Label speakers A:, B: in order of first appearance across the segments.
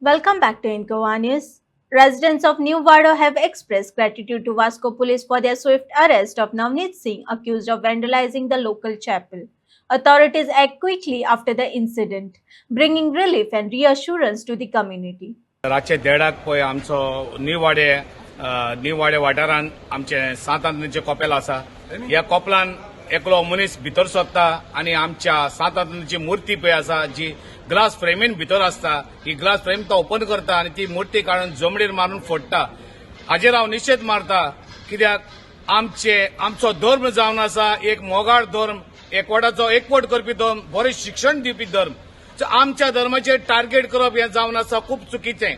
A: Welcome back to Incoa News. Residents of New Wado have expressed gratitude to Vasco police for their swift arrest of Navneet Singh, accused of vandalizing the local chapel. Authorities act quickly after the incident, bringing relief and reassurance to the community.
B: रातचे देडाक पळय आमचो new वाडे वाठारांत आमचे 7 आंतणीचे Coppell आसा. ह्या कोपेलान एकलो मनीस भितर सोदता आनी आमच्या 7 आंतणीची मूर्ती पळय आसा जी ग्लास फ्रेमीन भितर आसता. ही ग्लास फ्रेम तो ओपन करता आनी ती मूर्ती काडून जमडीर मारून फोडटा. हाजेर हांव निशेध मारता कित्याक आमचो धर्म जावन आसा एक मोगाळ धर्म, एकवटाचो एकवट करपी धर्म, बरें शिक्षण दिवपी धर्म. आमच्या धर्माचेर टार्गेट करप हें जावन आसा खूब चुकीचें.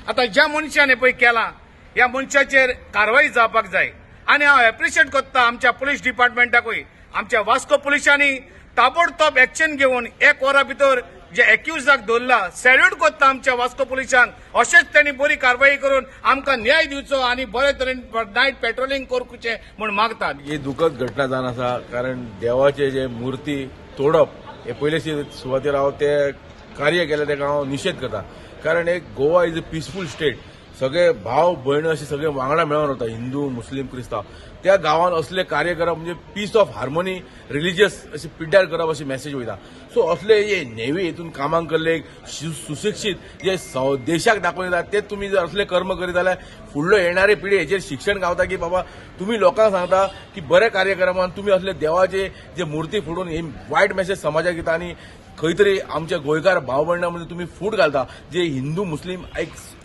B: आता ज्या मनशान हें पळय केलां ह्या मनशाचेर कारवाई जावपाक जाय आनी हांव एप्रिशिएट करता आमच्या पुलीस डिपार्टमेंटाकूय. आमच्या वास्को पुलिसांनी ताबडतोब एक्शन घेवन 1 वरा भितर जे एक्युजाक दवरला सॅल्यूट करता आमच्या वास्को पुलिसांक. अशेंच त्यांनी बरी कारवाई करून आमकां न्याय दिवचो आनी बरे तरेन नायट पेट्रोलिंग करचें म्हूण मागतात.
C: ही दुखद घटना जावन आसा कारण देवाचे जे मूर्ती तोडप हे पयले सुवातेर हांव ते कार्य केलें तेका हांव निशेध करता. कारण एक Goa is a peaceful state. सगळे भाव भयण असे सगळे वांगडा मेळून रावता, हिंदू मुस्लीम क्रिस्तांव. त्या गांवांत असले कार्य करप म्हणजे पीस ऑफ हार्मोनी रिलिजियस अशी पिड्ड्यार करप अशी मेसेज वयता. सो असले हे नेवी हितून कामाक केल्ले सुशिक्षीत जे देशाक दाखोवन दितात ते तुमी जर असले कर्म करीत जाल्यार फुडलो येणारी पिढी हेचेर शिक्षण गावता की बाबा तुम्ही लोकांक सांगता की बरे कार्य करा. तुम्ही असले देवाचे जे मूर्ती फोडून ही वायट मेसेज समाजाक दिता आनी खंय तरी आमच्या गोंयकार भाव भयणांमध्ये तुम्ही फूट घालता. जे हिंदू मुस्लीम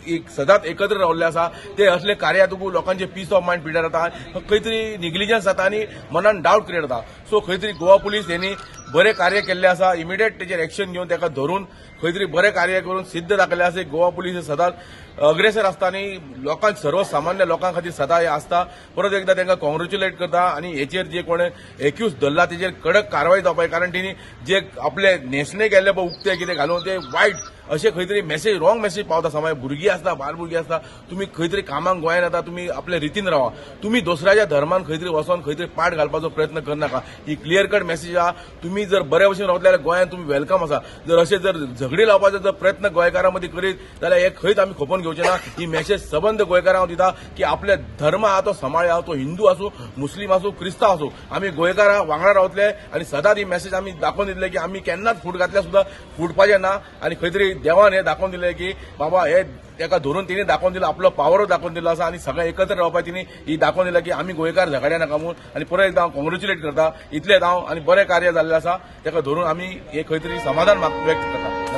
C: एक सदांच एकत्र रावल्ले आसा ते असले कार्यातून लोकांचे पीस ऑफ मायंड पिड्यार जाता, खंय तरी निग्लिजन्स जाता आनी मनान डावट क्रिएट जाता. सो खंय तरी गोवा पुलीस यांनी बरे कार्य केल्ले आसा. इमिडिएट तेजेर एक्शन घेवन ताका धरून खंय तरी बरे कार्य करून सिद्ध दाखयले आसा. गोवा पुलीस सदांच अग्रेसर आसता आनी लोकांक सर्वसामान्य लोकां खातीर सदां हे आसता. परत एकदा तांकां कॉंग्रॅच्युलेट करता आनी हेचेर जे कोण एक्यूज धरला तेचेर कडक कारवाई जावपाक. कारण तेणी जे आपले न्हेसणे केल्ले पळय उक्ते कितें घालून ते वायट अशें खंय तरी मेसेज रॉंग मेसेज पावता. समाज भुरगीं आसता, बाल भुरगीं आसता, तुमी खंय तरी कामाक गोंयांत येता, तुमी आपल्या रितीन रावा. तुमी दुसऱ्याच्या धर्मान खंय तरी वचोन खंय तरी पाट घालपाचो प्रयत्न करनाका. ही क्लियर कट मेसेज आहा. तुमी जर बरे भशेन रावतले जाल्यार गोंयांत तुमी वेलकम आसा. जर अशें जर झगडी लावपाचो जर प्रयत्न गोंयकारां मदीं करीत जाल्यार हे खंयच आमी खोपोवन घेवचे ना. ही मेसेज सबंद गोंयकारांक हांव दिता की आपले धर्म आहा तो सांबाळया. तो हिंदू आसूं, मुस्लीम आसूं, क्रिस्तांव आसूं, आमी गोंयकारां वांगडा रावतले आनी सदांच ही मेसेज आमी दाखोवन दितले की आमी केन्नाच फूट घातल्यार सुद्दां फुटपाचें ना. आनी खंय तरी देवान हें दाखोवन दिलें की बाबा हे ताका धरून तिणी दाखोवन दिला, आपलो पावर दाखोवन दिलो आसा आनी सगळे एकत्र रावपाक तिणी ही दाखोवन दिला की आमी गोंयकार झगड्या नाका म्हणून. आनी परत एकदां हांव कॉंग्रॅच्युलेट करता. इतलेंच हांव आनी बरें कार्य जाल्लें आसा ताका धरून आमी हे खंय तरी समाधान व्यक्त करता.